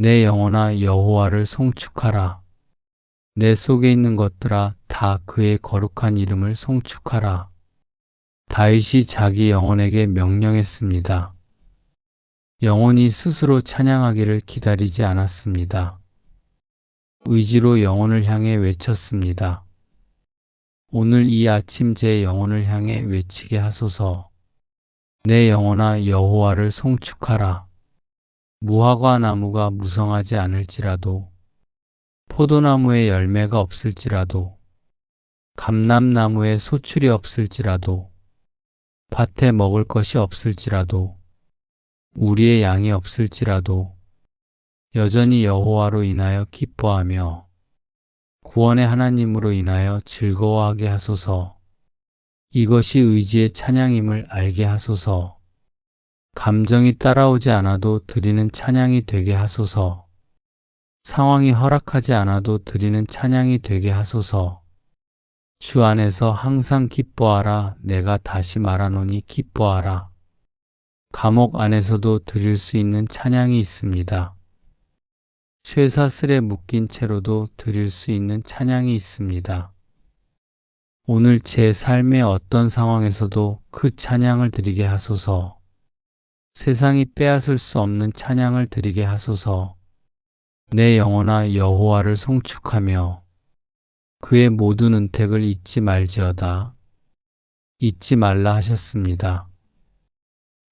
내 영혼아 여호와를 송축하라. 내 속에 있는 것들아 다 그의 거룩한 이름을 송축하라. 다윗이 자기 영혼에게 명령했습니다. 영혼이 스스로 찬양하기를 기다리지 않았습니다. 의지로 영혼을 향해 외쳤습니다. 오늘 이 아침 제 영혼을 향해 외치게 하소서. 내 영혼아 여호와를 송축하라. 무화과 나무가 무성하지 않을지라도, 포도나무에 열매가 없을지라도, 감람나무에 소출이 없을지라도, 밭에 먹을 것이 없을지라도, 우리의 양이 없을지라도 여전히 여호와로 인하여 기뻐하며 구원의 하나님으로 인하여 즐거워하게 하소서. 이것이 의지의 찬양임을 알게 하소서. 감정이 따라오지 않아도 드리는 찬양이 되게 하소서. 상황이 허락하지 않아도 드리는 찬양이 되게 하소서. 주 안에서 항상 기뻐하라. 내가 다시 말하노니 기뻐하라. 감옥 안에서도 드릴 수 있는 찬양이 있습니다. 쇠사슬에 묶인 채로도 드릴 수 있는 찬양이 있습니다. 오늘 제 삶의 어떤 상황에서도 그 찬양을 드리게 하소서. 세상이 빼앗을 수 없는 찬양을 드리게 하소서. 내 영혼아 여호와를 송축하며 그의 모든 은택을 잊지 말지어다. 잊지 말라 하셨습니다.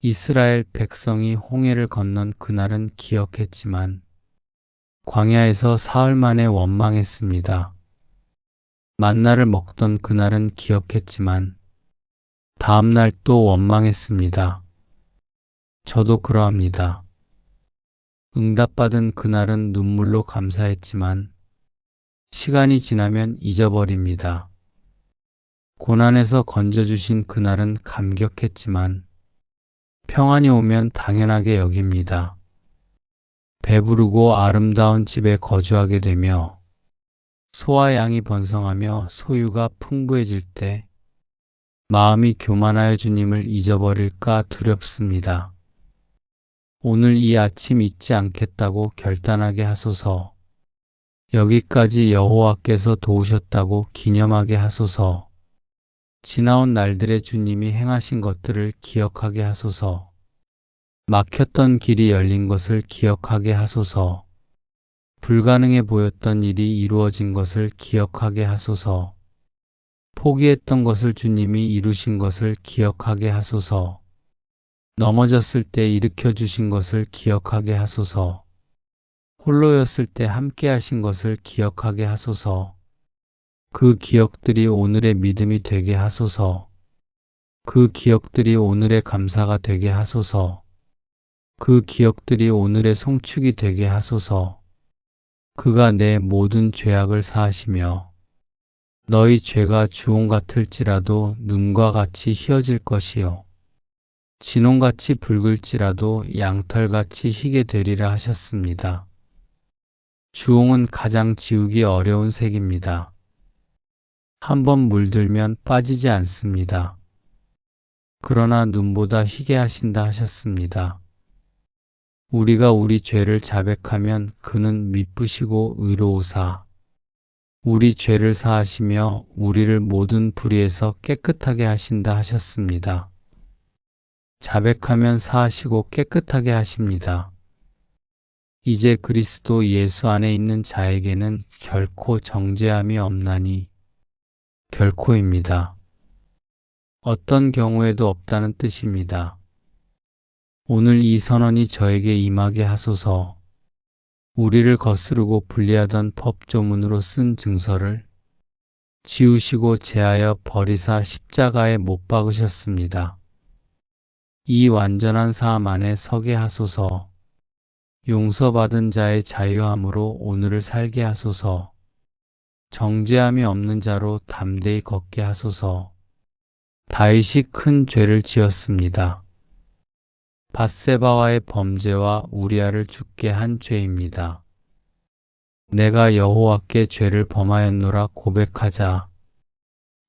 이스라엘 백성이 홍해를 건넌 그날은 기억했지만 광야에서 사흘 만에 원망했습니다. 만나를 먹던 그날은 기억했지만 다음날 또 원망했습니다. 저도 그러합니다. 응답받은 그날은 눈물로 감사했지만 시간이 지나면 잊어버립니다. 고난에서 건져주신 그날은 감격했지만 평안이 오면 당연하게 여깁니다. 배부르고 아름다운 집에 거주하게 되며 소와 양이 번성하며 소유가 풍부해질 때 마음이 교만하여 주님을 잊어버릴까 두렵습니다. 오늘 이 아침 잊지 않겠다고 결단하게 하소서. 여기까지 여호와께서 도우셨다고 기념하게 하소서. 지나온 날들의 주님이 행하신 것들을 기억하게 하소서. 막혔던 길이 열린 것을 기억하게 하소서. 불가능해 보였던 일이 이루어진 것을 기억하게 하소서. 포기했던 것을 주님이 이루신 것을 기억하게 하소서. 넘어졌을 때 일으켜 주신 것을 기억하게 하소서. 홀로였을 때 함께 하신 것을 기억하게 하소서. 그 기억들이 오늘의 믿음이 되게 하소서. 그 기억들이 오늘의 감사가 되게 하소서. 그 기억들이 오늘의 송축이 되게 하소서. 그가 내 모든 죄악을 사하시며 너희 죄가 주홍 같을지라도 눈과 같이 희어질 것이요 진홍같이 붉을지라도 양털같이 희게 되리라 하셨습니다. 주홍은 가장 지우기 어려운 색입니다. 한번 물들면 빠지지 않습니다. 그러나 눈보다 희게 하신다 하셨습니다. 우리가 우리 죄를 자백하면 그는 미쁘시고 의로우사 우리 죄를 사하시며 우리를 모든 불의에서 깨끗하게 하신다 하셨습니다. 자백하면 사하시고 깨끗하게 하십니다. 이제 그리스도 예수 안에 있는 자에게는 결코 정죄함이 없나니 결코입니다. 어떤 경우에도 없다는 뜻입니다. 오늘 이 선언이 저에게 임하게 하소서. 우리를 거스르고 불리하던 법조문으로 쓴 증서를 지우시고 제하여 버리사 십자가에 못 박으셨습니다. 이 완전한 사함 안에 서게 하소서. 용서받은 자의 자유함으로 오늘을 살게 하소서. 정죄함이 없는 자로 담대히 걷게 하소서. 다윗이 큰 죄를 지었습니다. 밧세바와의 범죄와 우리아를 죽게 한 죄입니다. 내가 여호와께 죄를 범하였노라 고백하자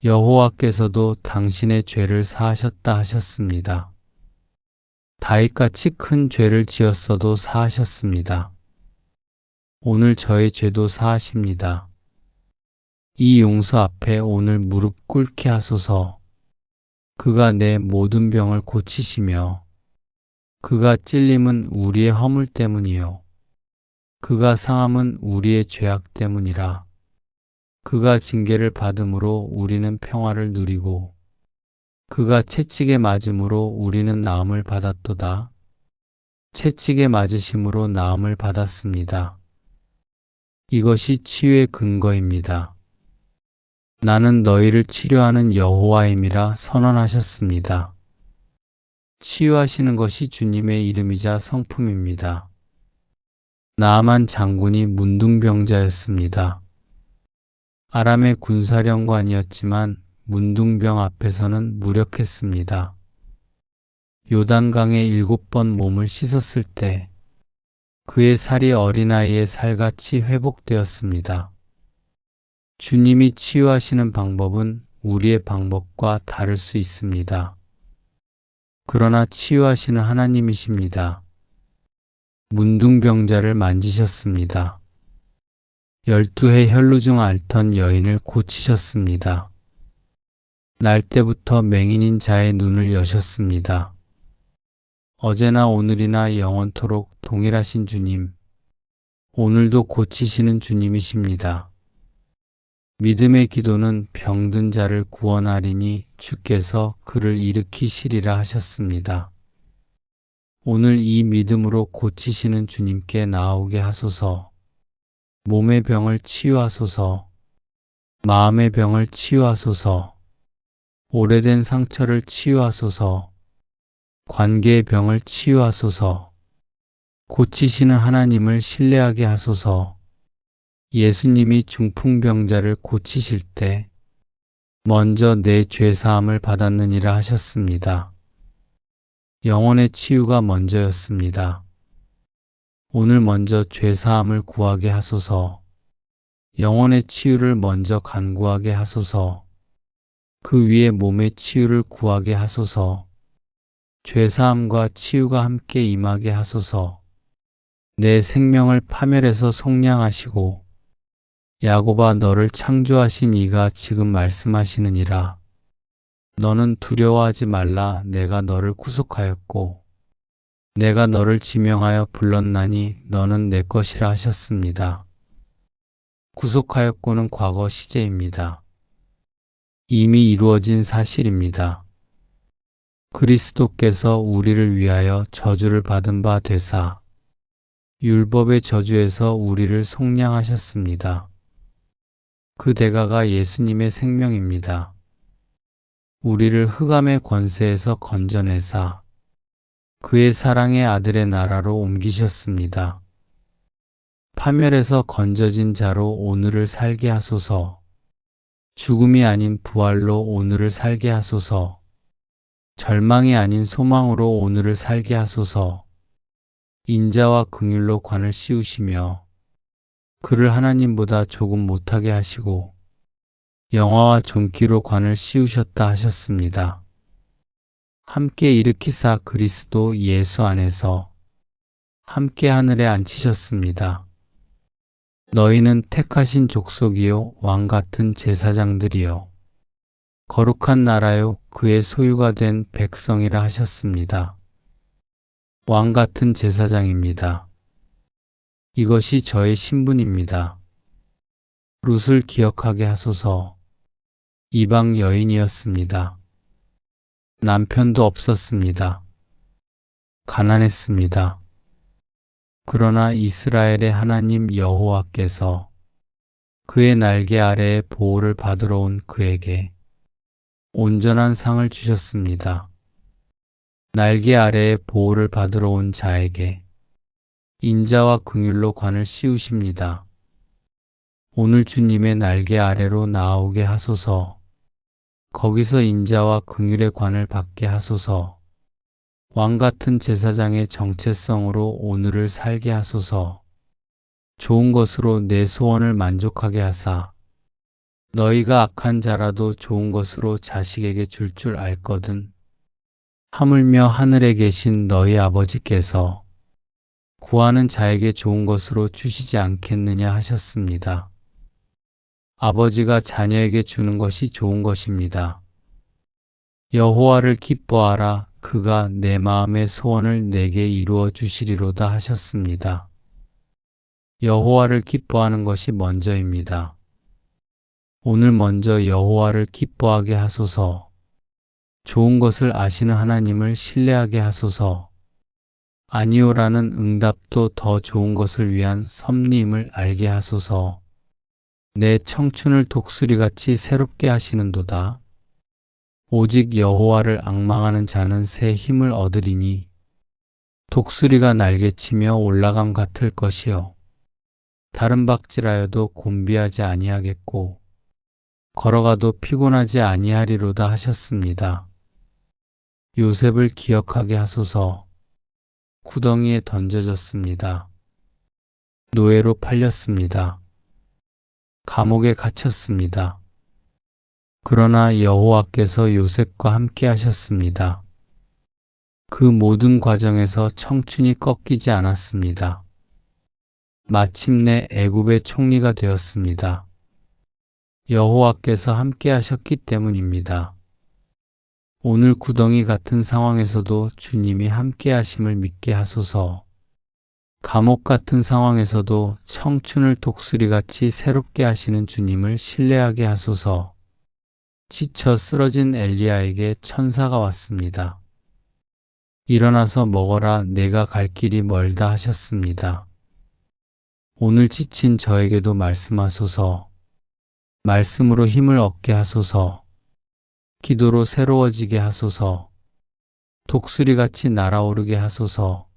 여호와께서도 당신의 죄를 사하셨다 하셨습니다. 다윗같이 큰 죄를 지었어도 사하셨습니다. 오늘 저의 죄도 사하십니다. 이 용서 앞에 오늘 무릎 꿇게 하소서. 그가 내 모든 병을 고치시며 그가 찔림은 우리의 허물 때문이요 그가 상함은 우리의 죄악 때문이라. 그가 징계를 받음으로 우리는 평화를 누리고 그가 채찍에 맞음으로 우리는 나음을 받았도다. 채찍에 맞으심으로 나음을 받았습니다. 이것이 치유의 근거입니다. 나는 너희를 치료하는 여호와임이라 선언하셨습니다. 치유하시는 것이 주님의 이름이자 성품입니다. 나아만 장군이 문둥병자였습니다. 아람의 군사령관이었지만 문둥병 앞에서는 무력했습니다. 요단강에 7번 몸을 씻었을 때 그의 살이 어린아이의 살같이 회복되었습니다. 주님이 치유하시는 방법은 우리의 방법과 다를 수 있습니다. 그러나 치유하시는 하나님이십니다. 문둥병자를 만지셨습니다. 12해 혈루증 앓던 여인을 고치셨습니다. 날 때부터 맹인인 자의 눈을 여셨습니다. 어제나 오늘이나 영원토록 동일하신 주님, 오늘도 고치시는 주님이십니다. 믿음의 기도는 병든 자를 구원하리니 주께서 그를 일으키시리라 하셨습니다. 오늘 이 믿음으로 고치시는 주님께 나아오게 하소서. 몸의 병을 치유하소서. 마음의 병을 치유하소서. 오래된 상처를 치유하소서. 관계의 병을 치유하소서. 고치시는 하나님을 신뢰하게 하소서. 예수님이 중풍병자를 고치실 때 먼저 내 죄사함을 받았느니라 하셨습니다. 영혼의 치유가 먼저였습니다. 오늘 먼저 죄사함을 구하게 하소서. 영혼의 치유를 먼저 간구하게 하소서. 그 위에 몸의 치유를 구하게 하소서. 죄사함과 치유가 함께 임하게 하소서. 내 생명을 파멸해서 속량하시고 야곱아 너를 창조하신 이가 지금 말씀하시느니라. 너는 두려워하지 말라. 내가 너를 구속하였고 내가 너를 지명하여 불렀나니 너는 내 것이라 하셨습니다. 구속하였고는 과거 시제입니다. 이미 이루어진 사실입니다. 그리스도께서 우리를 위하여 저주를 받은 바 되사 율법의 저주에서 우리를 속량하셨습니다. 그 대가가 예수님의 생명입니다. 우리를 흑암의 권세에서 건져내사 그의 사랑의 아들의 나라로 옮기셨습니다. 파멸에서 건져진 자로 오늘을 살게 하소서. 죽음이 아닌 부활로 오늘을 살게 하소서. 절망이 아닌 소망으로 오늘을 살게 하소서. 인자와 긍휼로 관을 씌우시며 그를 하나님보다 조금 못하게 하시고 영화와 존귀로 관을 씌우셨다 하셨습니다. 함께 일으키사 그리스도 예수 안에서 함께 하늘에 앉히셨습니다. 너희는 택하신 족속이요 왕같은 제사장들이요 거룩한 나라요 그의 소유가 된 백성이라 하셨습니다. 왕같은 제사장입니다. 이것이 저의 신분입니다. 룻을 기억하게 하소서. 이방 여인이었습니다. 남편도 없었습니다. 가난했습니다. 그러나 이스라엘의 하나님 여호와께서 그의 날개 아래에 보호를 받으러 온 그에게 온전한 상을 주셨습니다. 날개 아래에 보호를 받으러 온 자에게 인자와 긍휼로 관을 씌우십니다. 오늘 주님의 날개 아래로 나아오게 하소서. 거기서 인자와 긍휼의 관을 받게 하소서. 왕같은 제사장의 정체성으로 오늘을 살게 하소서. 좋은 것으로 내 소원을 만족하게 하사 너희가 악한 자라도 좋은 것으로 자식에게 줄 줄 알거든. 하물며 하늘에 계신 너희 아버지께서 구하는 자에게 좋은 것으로 주시지 않겠느냐 하셨습니다. 아버지가 자녀에게 주는 것이 좋은 것입니다. 여호와를 기뻐하라. 그가 내 마음의 소원을 내게 이루어 주시리로다 하셨습니다. 여호와를 기뻐하는 것이 먼저입니다. 오늘 먼저 여호와를 기뻐하게 하소서. 좋은 것을 아시는 하나님을 신뢰하게 하소서. 아니오라는 응답도 더 좋은 것을 위한 섭리임을 알게 하소서. 내 청춘을 독수리같이 새롭게 하시는도다. 오직 여호와를 앙망하는 자는 새 힘을 얻으리니 독수리가 날개치며 올라감 같을 것이요 다른 박질하여도 곤비하지 아니하겠고 걸어가도 피곤하지 아니하리로다 하셨습니다. 요셉을 기억하게 하소서. 구덩이에 던져졌습니다. 노예로 팔렸습니다. 감옥에 갇혔습니다. 그러나 여호와께서 요셉과 함께 하셨습니다. 그 모든 과정에서 청춘이 꺾이지 않았습니다. 마침내 애굽의 총리가 되었습니다. 여호와께서 함께 하셨기 때문입니다. 오늘 구덩이 같은 상황에서도 주님이 함께 하심을 믿게 하소서. 감옥 같은 상황에서도 청춘을 독수리같이 새롭게 하시는 주님을 신뢰하게 하소서. 지쳐 쓰러진 엘리야에게 천사가 왔습니다. 일어나서 먹어라. 내가 갈 길이 멀다 하셨습니다. 오늘 지친 저에게도 말씀하소서. 말씀으로 힘을 얻게 하소서. 기도로 새로워지게 하소서. 독수리같이 날아오르게 하소서.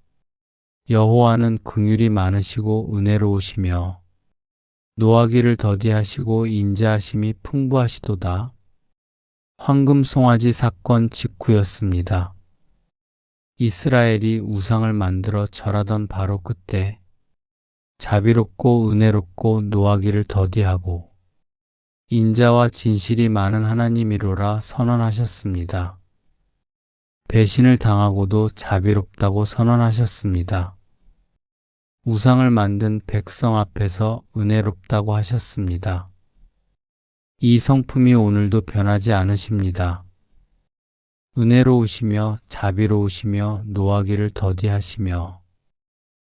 여호와는 긍휼이 많으시고 은혜로우시며 노하기를 더디하시고 인자하심이 풍부하시도다. 황금 송아지 사건 직후였습니다. 이스라엘이 우상을 만들어 절하던 바로 그때 자비롭고 은혜롭고 노하기를 더디하고 인자와 진실이 많은 하나님이로라 선언하셨습니다. 배신을 당하고도 자비롭다고 선언하셨습니다. 우상을 만든 백성 앞에서 은혜롭다고 하셨습니다. 이 성품이 오늘도 변하지 않으십니다. 은혜로우시며 자비로우시며 노하기를 더디하시며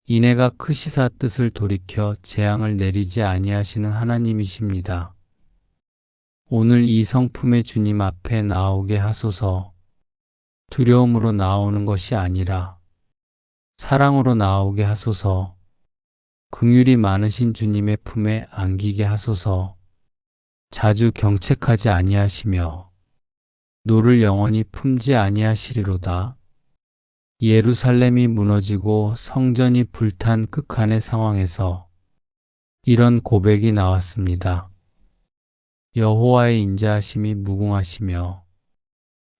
이내가 크시사 뜻을 돌이켜 재앙을 내리지 아니하시는 하나님이십니다. 오늘 이 성품의 주님 앞에 나오게 하소서. 두려움으로 나오는 것이 아니라 사랑으로 나오게 하소서. 긍휼이 많으신 주님의 품에 안기게 하소서. 자주 경책하지 아니하시며 노를 영원히 품지 아니하시리로다. 예루살렘이 무너지고 성전이 불탄 극한의 상황에서 이런 고백이 나왔습니다. 여호와의 인자하심이 무궁하시며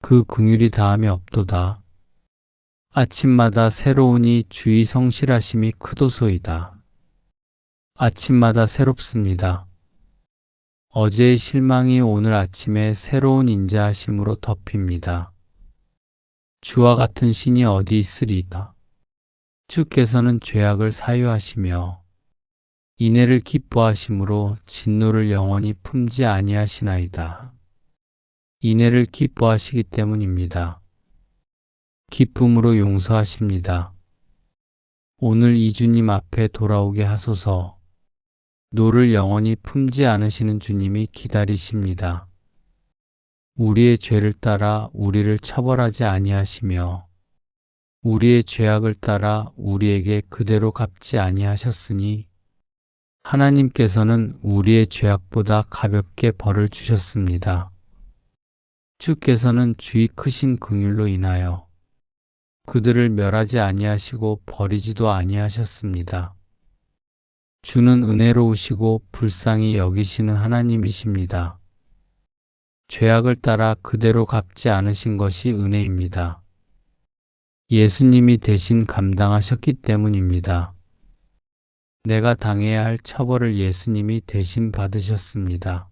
그 긍휼이 다함이 없도다. 아침마다 새로우니 주의 성실하심이 크도소이다. 아침마다 새롭습니다. 어제의 실망이 오늘 아침에 새로운 인자하심으로 덮입니다. 주와 같은 신이 어디 있으리까? 주께서는 죄악을 사유하시며 인애를 기뻐하심으로 진노를 영원히 품지 아니하시나이다. 인애를 기뻐하시기 때문입니다. 기쁨으로 용서하십니다. 오늘 이 주님 앞에 돌아오게 하소서. 노를 영원히 품지 않으시는 주님이 기다리십니다. 우리의 죄를 따라 우리를 처벌하지 아니하시며 우리의 죄악을 따라 우리에게 그대로 갚지 아니하셨으니 하나님께서는 우리의 죄악보다 가볍게 벌을 주셨습니다. 주께서는 주의 크신 긍휼로 인하여 그들을 멸하지 아니하시고 버리지도 아니하셨습니다. 주는 은혜로우시고 불쌍히 여기시는 하나님이십니다. 죄악을 따라 그대로 갚지 않으신 것이 은혜입니다. 예수님이 대신 감당하셨기 때문입니다. 내가 당해야 할 처벌을 예수님이 대신 받으셨습니다.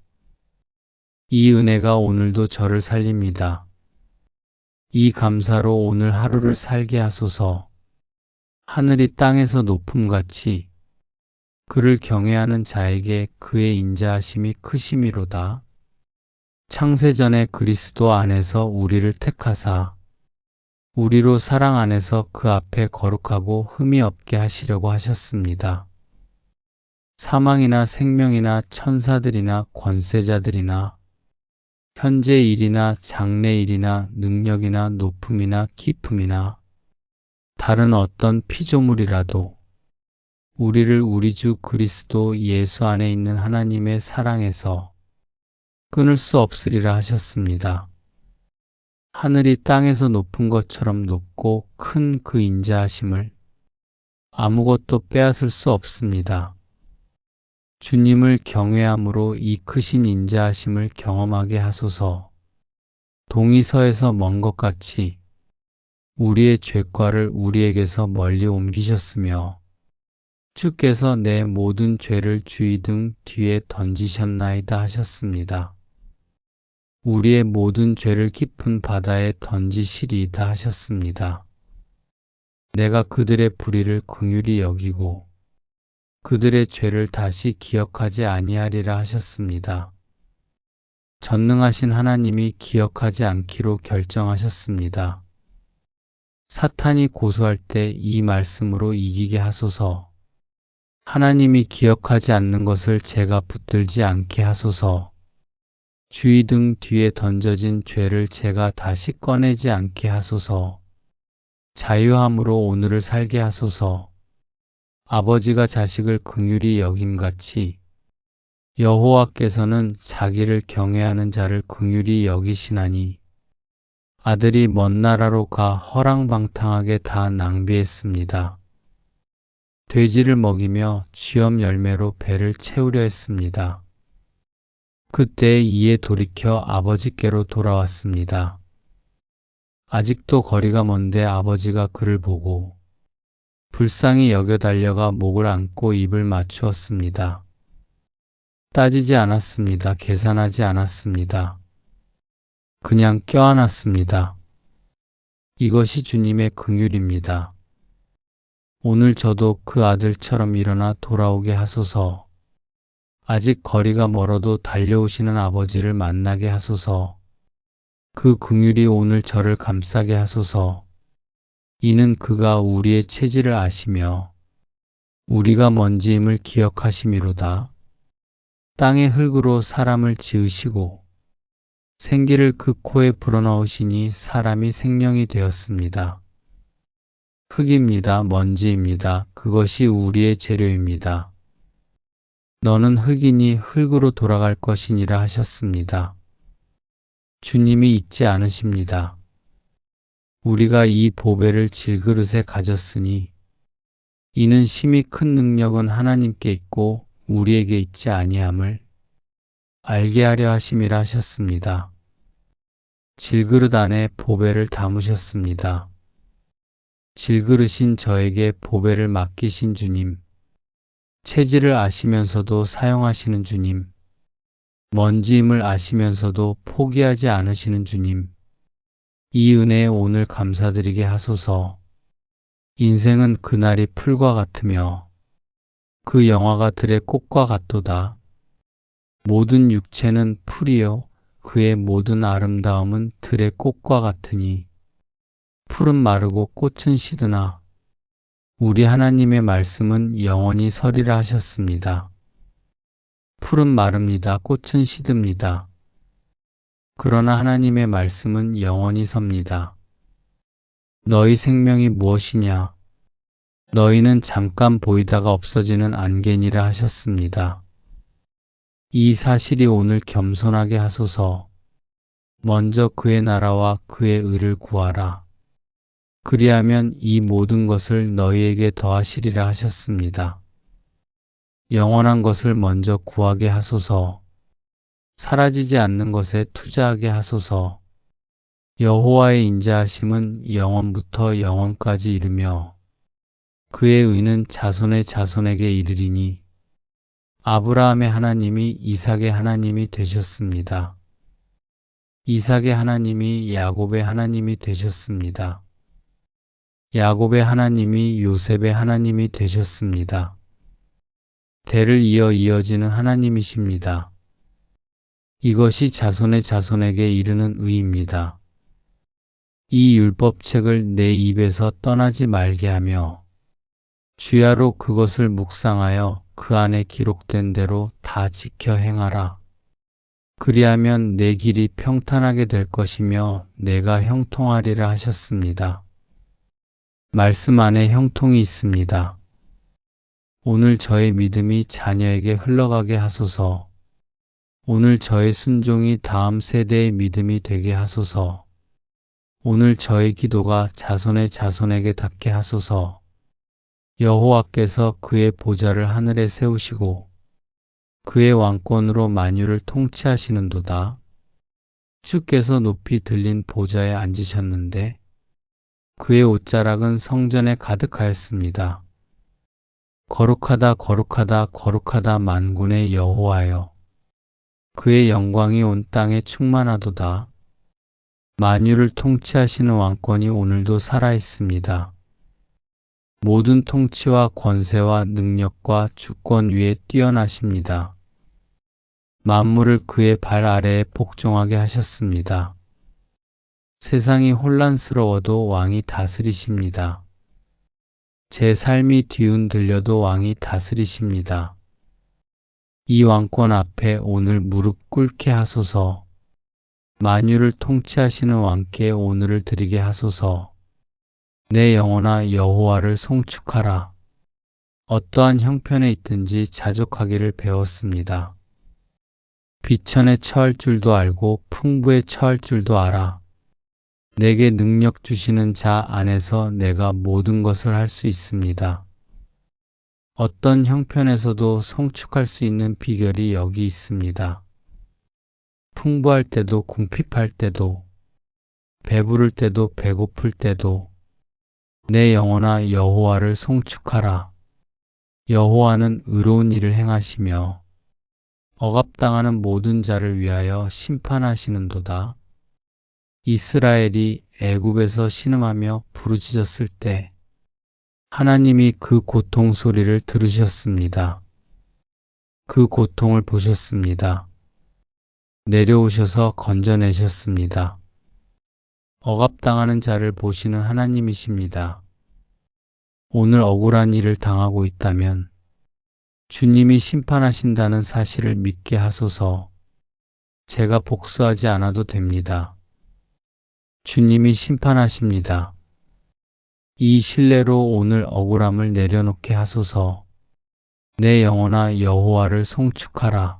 이 은혜가 오늘도 저를 살립니다. 이 감사로 오늘 하루를 살게 하소서. 하늘이 땅에서 높음같이 그를 경외하는 자에게 그의 인자하심이 크심이로다. 창세전에 그리스도 안에서 우리를 택하사 우리로 사랑 안에서 그 앞에 거룩하고 흠이 없게 하시려고 하셨습니다. 사망이나 생명이나 천사들이나 권세자들이나 현재 일이나 장래 일이나 능력이나 높음이나 깊음이나 다른 어떤 피조물이라도 우리를 우리 주 그리스도 예수 안에 있는 하나님의 사랑에서 끊을 수 없으리라 하셨습니다. 하늘이 땅에서 높은 것처럼 높고 큰 그 인자하심을 아무것도 빼앗을 수 없습니다. 주님을 경외함으로 이 크신 인자하심을 경험하게 하소서. 동이서에서 먼 것 같이 우리의 죄과를 우리에게서 멀리 옮기셨으며 주께서 내 모든 죄를 주의 등 뒤에 던지셨나이다 하셨습니다. 우리의 모든 죄를 깊은 바다에 던지시리이다 하셨습니다. 내가 그들의 불의를 긍휼히 여기고 그들의 죄를 다시 기억하지 아니하리라 하셨습니다. 전능하신 하나님이 기억하지 않기로 결정하셨습니다. 사탄이 고소할 때 이 말씀으로 이기게 하소서. 하나님이 기억하지 않는 것을 제가 붙들지 않게 하소서. 주의 등 뒤에 던져진 죄를 제가 다시 꺼내지 않게 하소서. 자유함으로 오늘을 살게 하소서. 아버지가 자식을 긍휼히 여김같이 여호와께서는 자기를 경외하는 자를 긍휼히 여기시나니 아들이 먼 나라로 가 허랑방탕하게 다 낭비했습니다. 돼지를 먹이며 쥐엄 열매로 배를 채우려 했습니다. 그때 이에 돌이켜 아버지께로 돌아왔습니다. 아직도 거리가 먼데 아버지가 그를 보고 불쌍히 여겨 달려가 목을 안고 입을 맞추었습니다. 따지지 않았습니다. 계산하지 않았습니다. 그냥 껴안았습니다. 이것이 주님의 긍휼입니다. 오늘 저도 그 아들처럼 일어나 돌아오게 하소서. 아직 거리가 멀어도 달려오시는 아버지를 만나게 하소서. 그 긍휼이 오늘 저를 감싸게 하소서. 이는 그가 우리의 체질을 아시며 우리가 먼지임을 기억하심이로다. 땅의 흙으로 사람을 지으시고 생기를 그 코에 불어넣으시니 사람이 생명이 되었습니다. 흙입니다. 먼지입니다. 그것이 우리의 재료입니다. 너는 흙이니 흙으로 돌아갈 것이니라 하셨습니다. 주님이 잊지 않으십니다. 우리가 이 보배를 질그릇에 가졌으니 이는 심히 큰 능력은 하나님께 있고 우리에게 있지 아니함을 알게 하려 하심이라 하셨습니다. 질그릇 안에 보배를 담으셨습니다. 질그릇인 저에게 보배를 맡기신 주님, 체질을 아시면서도 사용하시는 주님, 먼지임을 아시면서도 포기하지 않으시는 주님, 이 은혜에 오늘 감사드리게 하소서. 인생은 그날이 풀과 같으며 그 영화가 들의 꽃과 같도다. 모든 육체는 풀이요 그의 모든 아름다움은 들의 꽃과 같으니 풀은 마르고 꽃은 시드나 우리 하나님의 말씀은 영원히 서리라 하셨습니다. 풀은 마릅니다. 꽃은 시듭니다. 그러나 하나님의 말씀은 영원히 섭니다. 너희 생명이 무엇이냐? 너희는 잠깐 보이다가 없어지는 안개니라 하셨습니다. 이 사실이 오늘 겸손하게 하소서. 먼저 그의 나라와 그의 의를 구하라. 그리하면 이 모든 것을 너희에게 더하시리라 하셨습니다. 영원한 것을 먼저 구하게 하소서. 사라지지 않는 것에 투자하게 하소서. 여호와의 인자하심은 영원부터 영원까지 이르며 그의 의는 자손의 자손에게 이르리니 아브라함의 하나님이 이삭의 하나님이 되셨습니다. 이삭의 하나님이 야곱의 하나님이 되셨습니다. 야곱의 하나님이 요셉의 하나님이 되셨습니다. 대를 이어 이어지는 하나님이십니다. 이것이 자손의 자손에게 이르는 의입니다. 이 율법책을 내 입에서 떠나지 말게 하며 주야로 그것을 묵상하여 그 안에 기록된 대로 다 지켜 행하라. 그리하면 내 길이 평탄하게 될 것이며 내가 형통하리라 하셨습니다. 말씀 안에 형통이 있습니다. 오늘 저의 믿음이 자녀에게 흘러가게 하소서. 오늘 저의 순종이 다음 세대의 믿음이 되게 하소서. 오늘 저의 기도가 자손의 자손에게 닿게 하소서. 여호와께서 그의 보좌를 하늘에 세우시고 그의 왕권으로 만유를 통치하시는도다. 주께서 높이 들린 보좌에 앉으셨는데 그의 옷자락은 성전에 가득하였습니다. 거룩하다 거룩하다 거룩하다 만군의 여호와여. 그의 영광이 온 땅에 충만하도다. 만유를 통치하시는 왕권이 오늘도 살아있습니다. 모든 통치와 권세와 능력과 주권 위에 뛰어나십니다. 만물을 그의 발 아래에 복종하게 하셨습니다. 세상이 혼란스러워도 왕이 다스리십니다. 제 삶이 뒤흔들려도 왕이 다스리십니다. 이 왕권 앞에 오늘 무릎 꿇게 하소서. 만유를 통치하시는 왕께 오늘을 드리게 하소서. 내 영혼아 여호와를 송축하라. 어떠한 형편에 있든지 자족하기를 배웠습니다. 비천에 처할 줄도 알고 풍부에 처할 줄도 알아. 내게 능력 주시는 자 안에서 내가 모든 것을 할 수 있습니다. 어떤 형편에서도 송축할 수 있는 비결이 여기 있습니다. 풍부할 때도 궁핍할 때도 배부를 때도 배고플 때도 내 영혼아 여호와를 송축하라. 여호와는 의로운 일을 행하시며 억압당하는 모든 자를 위하여 심판하시는도다. 이스라엘이 애굽에서 신음하며 부르짖었을 때 하나님이 그 고통 소리를 들으셨습니다. 그 고통을 보셨습니다. 내려오셔서 건져내셨습니다. 억압당하는 자를 보시는 하나님이십니다. 오늘 억울한 일을 당하고 있다면 주님이 심판하신다는 사실을 믿게 하소서. 제가 복수하지 않아도 됩니다. 주님이 심판하십니다. 이 신뢰로 오늘 억울함을 내려놓게 하소서. 내 영혼아 여호와를 송축하라.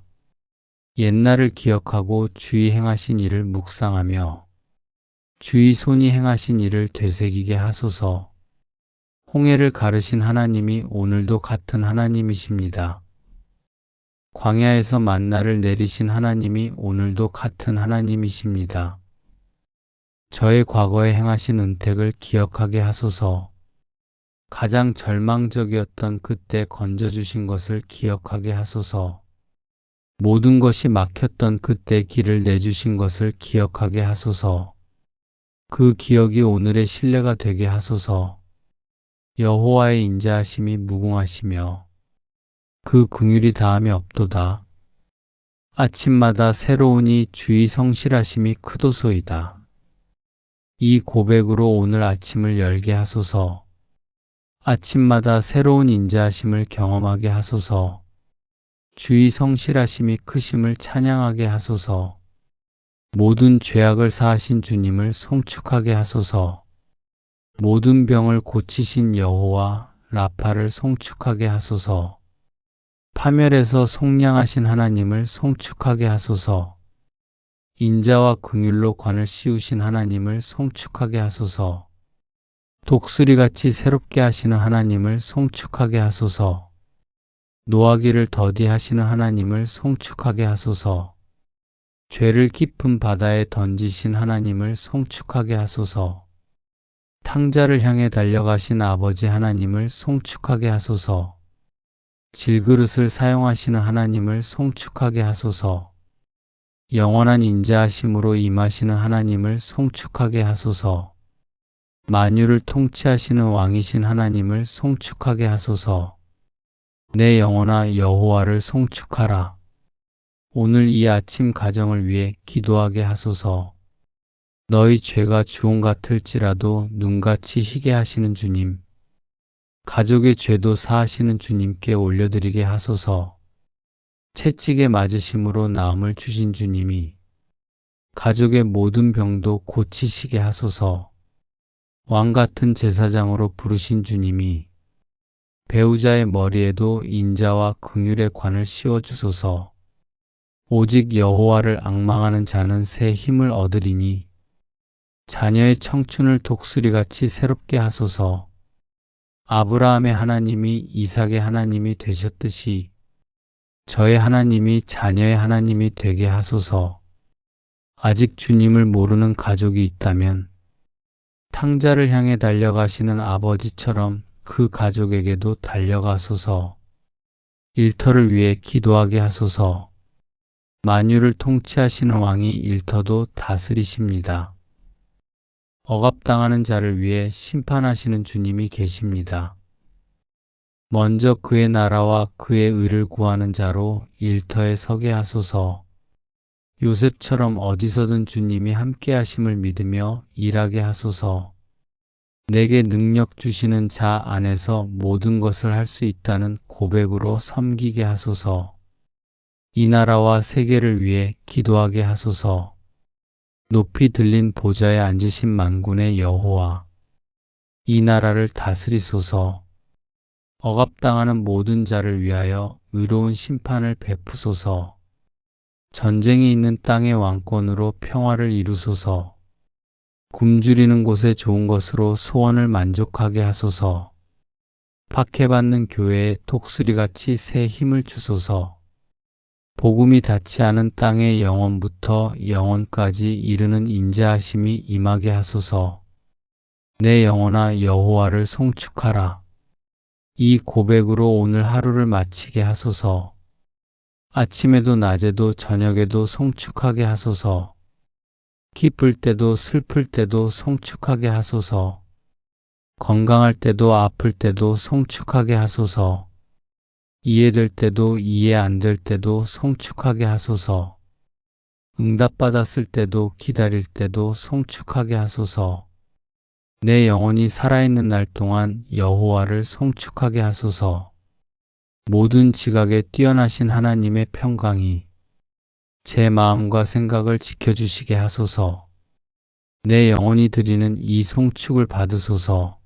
옛날을 기억하고 주의 행하신 일을 묵상하며 주의 손이 행하신 일을 되새기게 하소서. 홍해를 가르신 하나님이 오늘도 같은 하나님이십니다. 광야에서 만나를 내리신 하나님이 오늘도 같은 하나님이십니다. 저의 과거에 행하신 은택을 기억하게 하소서. 가장 절망적이었던 그때 건져주신 것을 기억하게 하소서. 모든 것이 막혔던 그때 길을 내주신 것을 기억하게 하소서. 그 기억이 오늘의 신뢰가 되게 하소서. 여호와의 인자하심이 무궁하시며 그 긍휼이 다함이 없도다. 아침마다 새로우니 주의 성실하심이 크도소이다. 이 고백으로 오늘 아침을 열게 하소서. 아침마다 새로운 인자하심을 경험하게 하소서. 주의 성실하심이 크심을 찬양하게 하소서. 모든 죄악을 사하신 주님을 송축하게 하소서. 모든 병을 고치신 여호와 라파를 송축하게 하소서. 파멸에서 속량하신 하나님을 송축하게 하소서. 인자와 긍휼로 관을 씌우신 하나님을 송축하게 하소서. 독수리같이 새롭게 하시는 하나님을 송축하게 하소서. 노하기를 더디하시는 하나님을 송축하게 하소서. 죄를 깊은 바다에 던지신 하나님을 송축하게 하소서. 탕자를 향해 달려가신 아버지 하나님을 송축하게 하소서. 질그릇을 사용하시는 하나님을 송축하게 하소서. 영원한 인자하심으로 임하시는 하나님을 송축하게 하소서. 만유를 통치하시는 왕이신 하나님을 송축하게 하소서. 내 영혼아 여호와를 송축하라. 오늘 이 아침 가정을 위해 기도하게 하소서. 너희 죄가 주홍 같을지라도 눈같이 희게 하시는 주님, 가족의 죄도 사하시는 주님께 올려드리게 하소서. 채찍에 맞으심으로 나음을 주신 주님이 가족의 모든 병도 고치시게 하소서. 왕같은 제사장으로 부르신 주님이 배우자의 머리에도 인자와 긍휼의 관을 씌워주소서. 오직 여호와를 앙망하는 자는 새 힘을 얻으리니 자녀의 청춘을 독수리같이 새롭게 하소서. 아브라함의 하나님이 이삭의 하나님이 되셨듯이 저의 하나님이 자녀의 하나님이 되게 하소서. 아직 주님을 모르는 가족이 있다면 탕자를 향해 달려가시는 아버지처럼 그 가족에게도 달려가소서. 일터를 위해 기도하게 하소서. 만유를 통치하시는 왕이 일터도 다스리십니다. 억압당하는 자를 위해 심판하시는 주님이 계십니다. 먼저 그의 나라와 그의 의를 구하는 자로 일터에 서게 하소서. 요셉처럼 어디서든 주님이 함께 하심을 믿으며 일하게 하소서. 내게 능력 주시는 자 안에서 모든 것을 할 수 있다는 고백으로 섬기게 하소서. 이 나라와 세계를 위해 기도하게 하소서. 높이 들린 보좌에 앉으신 만군의 여호와, 이 나라를 다스리소서. 억압당하는 모든 자를 위하여 의로운 심판을 베푸소서. 전쟁이 있는 땅의 왕권으로 평화를 이루소서. 굶주리는 곳에 좋은 것으로 소원을 만족하게 하소서. 박해받는 교회에 독수리같이 새 힘을 주소서. 복음이 닿지 않은 땅의 영원부터 영원까지 이르는 인자하심이 임하게 하소서. 내 영혼아 여호와를 송축하라. 이 고백으로 오늘 하루를 마치게 하소서. 아침에도 낮에도 저녁에도 송축하게 하소서. 기쁠 때도 슬플 때도 송축하게 하소서. 건강할 때도 아플 때도 송축하게 하소서. 이해될 때도 이해 안 될 때도 송축하게 하소서. 응답받았을 때도 기다릴 때도 송축하게 하소서. 내 영혼이 살아있는 날 동안 여호와를 송축하게 하소서. 모든 지각에 뛰어나신 하나님의 평강이 제 마음과 생각을 지켜주시게 하소서. 내 영혼이 드리는 이 송축을 받으소서.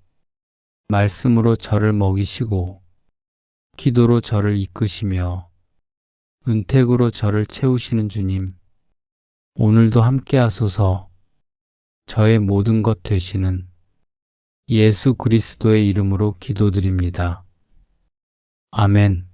말씀으로 저를 먹이시고 기도로 저를 이끄시며 은택으로 저를 채우시는 주님, 오늘도 함께 하소서. 저의 모든 것 되시는 예수 그리스도의 이름으로 기도드립니다. 아멘.